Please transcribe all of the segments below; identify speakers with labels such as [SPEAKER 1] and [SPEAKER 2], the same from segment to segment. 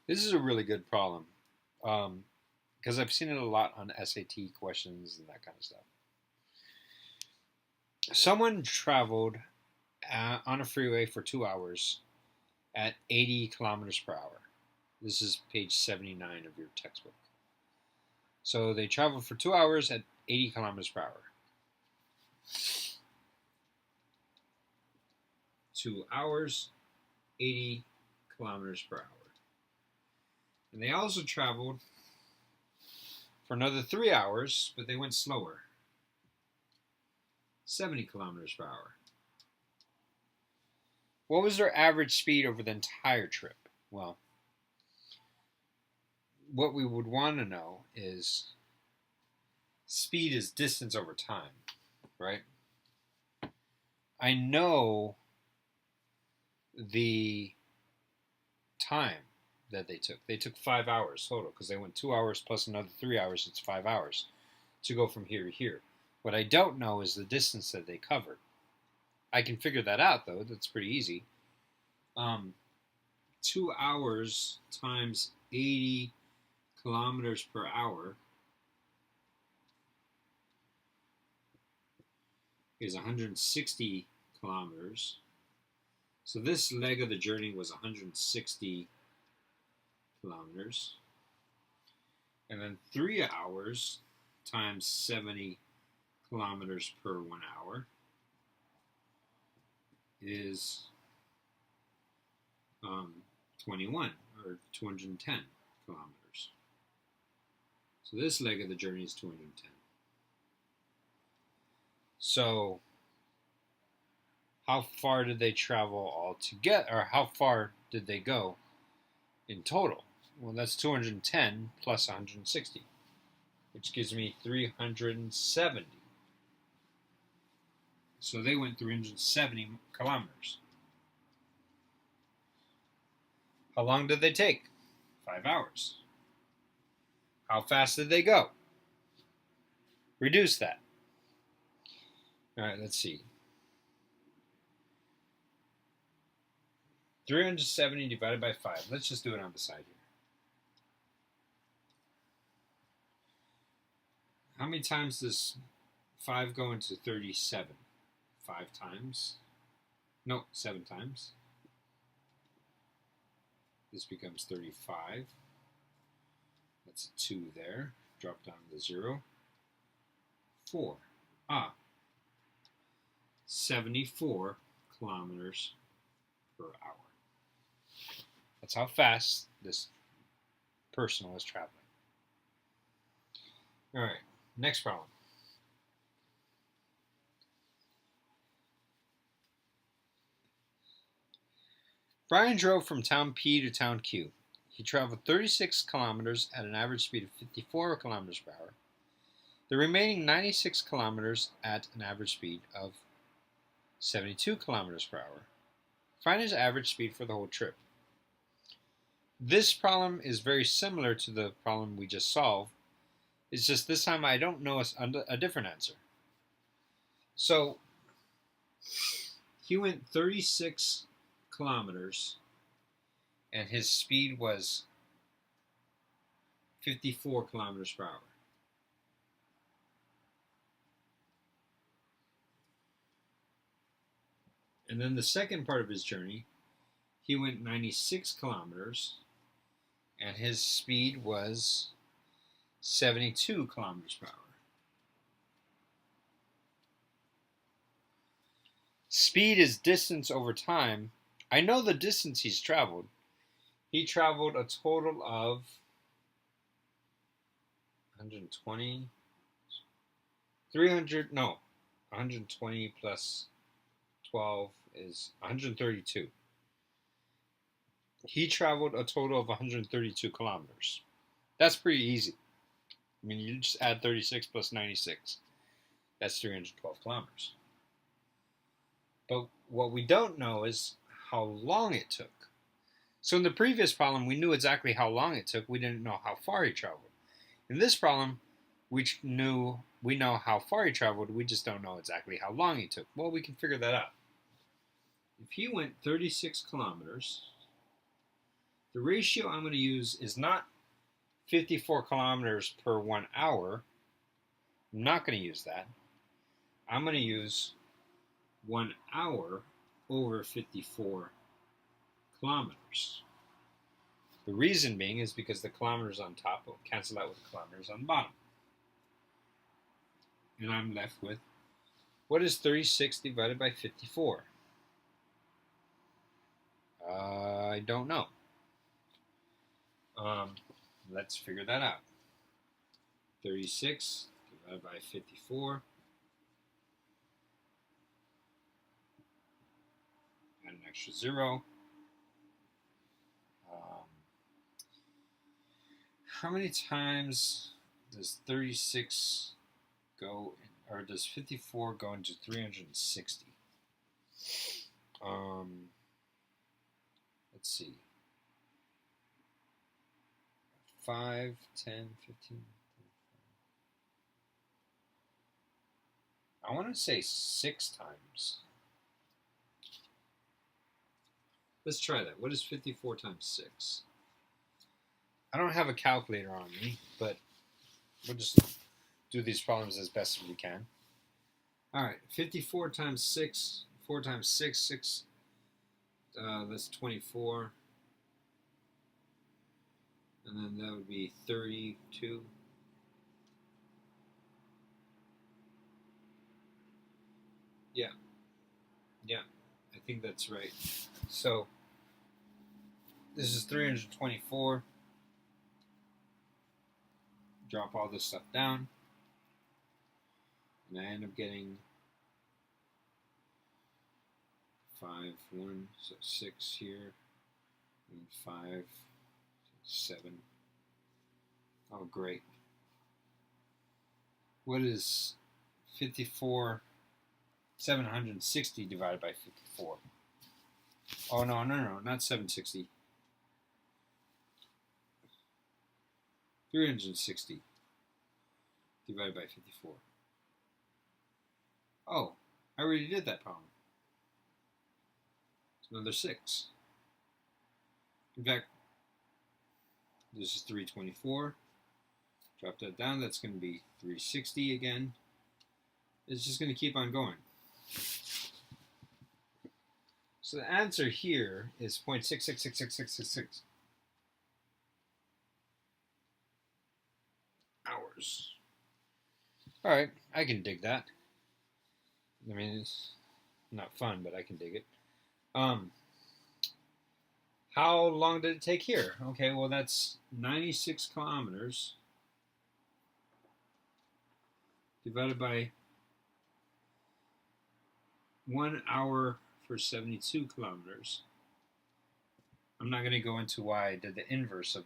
[SPEAKER 1] This is a really good problem because I've seen it a lot on SAT questions and that kind of stuff. Someone traveled on a freeway for 2 hours at 80 kilometers per hour. This is page 79 of your textbook. So they traveled for 2 hours at 80 kilometers per hour. 2 hours, 80 kilometers per hour. And they also traveled for another 3 hours, but they went slower. 70 kilometers per hour. What was their average speed over the entire trip? Well, what we would want to know is speed is distance over time, right? I know the time that they took. They took 5 hours total because they went 2 hours plus another 3 hours. It's 5 hours to go from here to here. What I don't know is the distance that they covered. I can figure that out, though. That's pretty easy. 2 hours times 80 kilometers per hour is 160 kilometers. So this leg of the journey was 160 kilometers. And then 3 hours times 70 kilometers per 1 hour is 21 or 210 kilometers. So this leg of the journey is 210. So how far did they travel all together, or how far did they go in total? Well, that's 210 plus 160, which gives me 370. So they went 370 kilometers. How long did they take? 5 hours. How fast did they go? Reduce that. All right, let's see. 370 divided by 5. Let's just do it on the side here. How many times does 5 go into 37? 5 times. No, 7 times. This becomes 35. That's a 2 there. Drop down to 0. 4. 74 kilometers per hour. That's how fast this person was traveling. All right, next problem. Brian drove from town P to town Q. He traveled 36 kilometers at an average speed of 54 kilometers per hour. The remaining 96 kilometers at an average speed of 72 kilometers per hour. Find his average speed for the whole trip. This problem is very similar to the problem we just solved. It's just this time I don't know a different answer. So he went 36 kilometers and his speed was 54 kilometers per hour. And then the second part of his journey, he went 96 kilometers and his speed was 72 kilometers per hour. Speed is distance over time. I know the distance he's traveled. He traveled a total of 120, 300, no, 120 plus 12 is 132. He traveled a total of 132 kilometers. That's pretty easy. I mean, you just add 36 plus 96. That's 312 kilometers. But what we don't know is how long it took. So in the previous problem, we knew exactly how long it took. We didn't know how far he traveled. In this problem, we know how far he traveled. We just don't know exactly how long he took. Well, we can figure that out. If he went 36 kilometers The ratio I'm going to use is not 54 kilometers per 1 hour. I'm not going to use that. I'm going to use 1 hour over 54 kilometers. The reason being is because the kilometers on top will cancel out with the kilometers on the bottom. And I'm left with, what is 36 divided by 54? I don't know. Let's figure that out. 36 divided by 54. Add an extra 0. How many times does 36 go, or does 54 go into 360? Let's see. 5, 10, 15. I want to say 6 times. Let's try that. What is 54 times 6? I don't have a calculator on me, but we'll just do these problems as best as we can. All right, 54 times 6, 4 times 6, 6, that's 24. And then that would be 32. Yeah, I think that's right. So this is 324. Drop all this stuff down, and I end up getting 5, 1, so 6 here, and 5, 7. Oh, great. What is 54, 760 divided by 54? Oh, no, not 760. 360 divided by 54. Oh, I already did that problem. It's another 6. In fact, this is 324. Drop that down. That's going to be 360 again. It's just going to keep on going. So the answer here is 0.666666 hours. All right, I can dig that. I mean, it's not fun, but I can dig it. How long did it take here? Okay, well, that's 96 kilometers divided by 1 hour for 72 kilometers. I'm not going to go into why I did the inverse of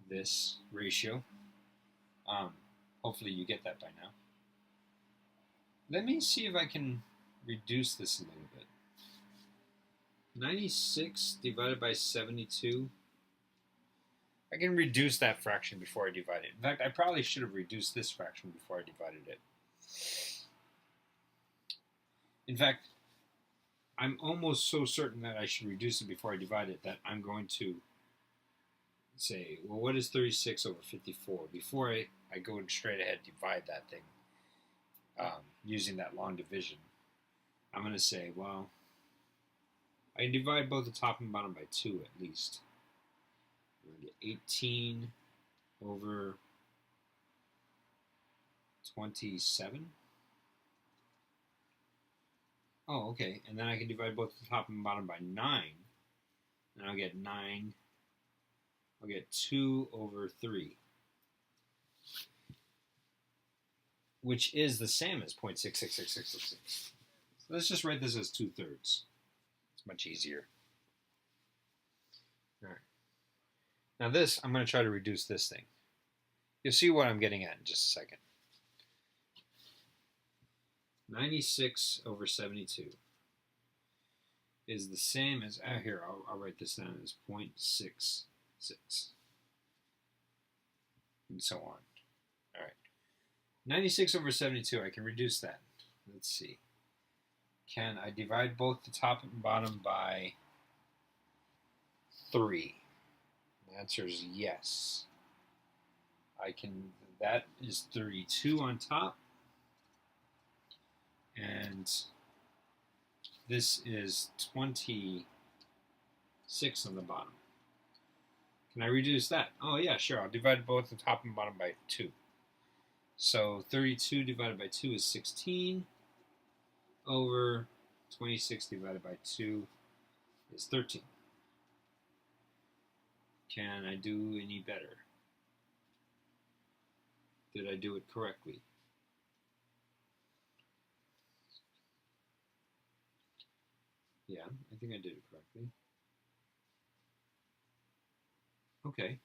[SPEAKER 1] this ratio. Hopefully you get that by now. Let me see if I can reduce this a little bit. 96 divided by 72. I can reduce that fraction before I divide it. In fact, I probably should have reduced this fraction before I divided it. In fact, I'm almost so certain that I should reduce it before I divide it that I'm going to say, well, what is 36 over 54? Before I go straight ahead divide that thing using that long division, I'm going to say, well, I divide both the top and bottom by 2 at least. I'm going to get 18 over 27. Oh, okay. And then I can divide both the top and bottom by 9. And I'll get 9. I'll get 2 over 3. Which is the same as 0.666666. So let's just write this as 2/3. It's much easier. All right. Now this, I'm going to try to reduce this thing. You'll see what I'm getting at in just a second. 96 over 72 is the same as, here, I'll write this down as 0.66. And so on. All right. 96 over 72, I can reduce that. Let's see. Can I divide both the top and bottom by 3? The answer is yes. That is 32 on top. And this is 26 on the bottom. Can I reduce that? Oh yeah, sure. I'll divide both the top and bottom by 2. So 32 divided by 2 is 16 over 26 divided by 2 is 13. Can I do any better? Did I do it correctly? Yeah, I think I did it correctly. Okay.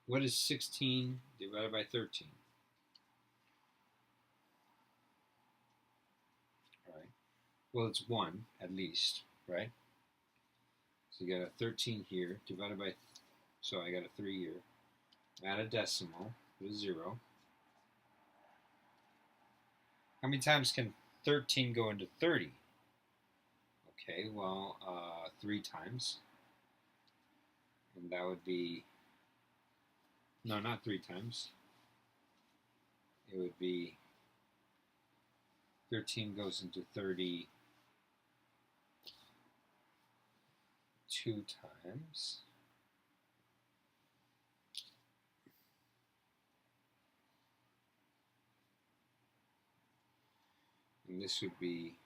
[SPEAKER 1] What is 16 divided by 13? All right. Well, it's 1 at least, right? So you got a 13 here divided by, so I got a 3 here. Add a decimal, put a 0. How many times can 13 go into 30? Okay, well, 3 times. And that would be, no, not 3 times. It would be 13 goes into 30 2 times. And this would be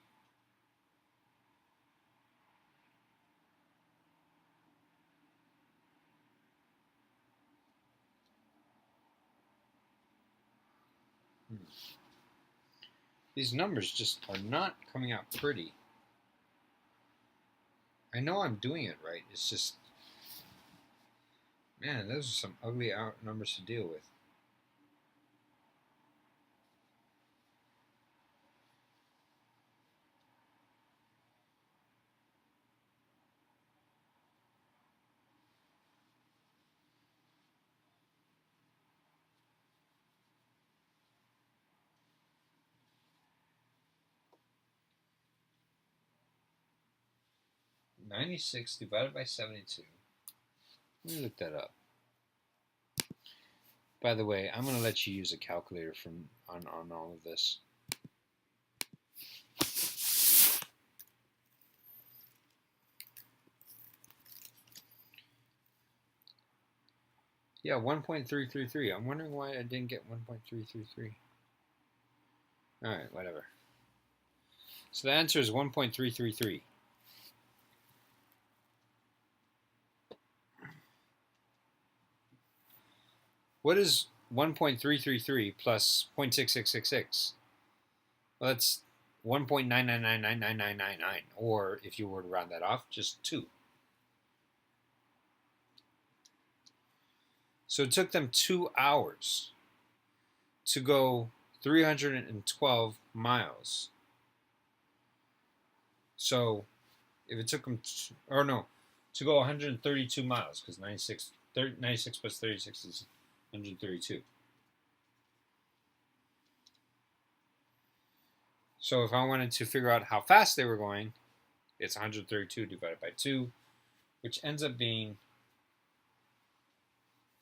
[SPEAKER 1] these numbers just are not coming out pretty. I know I'm doing it right. It's just, man, those are some ugly numbers to deal with. $96 divided by 72. Let me look that up. By the way, I'm going to let you use a calculator on all of this. Yeah, 1.333. I'm wondering why I didn't get 1.333. All right, whatever. So the answer is 1.333. What is 1.333 plus 0.6666? Well, that's 1.999999999, or if you were to round that off, just 2. So it took them 2 hours to go 312 miles. So if it took them, to go 132 miles, because 96 plus 36 is 132. So if I wanted to figure out how fast they were going, it's 132 divided by 2, which ends up being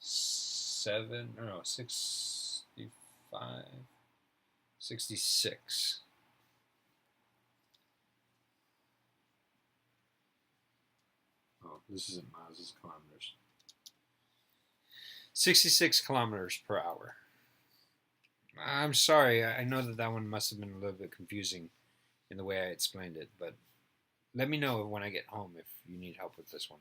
[SPEAKER 1] 66. Oh, this isn't miles, this is kilometers. 66 kilometers per hour. I'm sorry, I know that one must have been a little bit confusing in the way I explained it, but let me know when I get home if you need help with this one.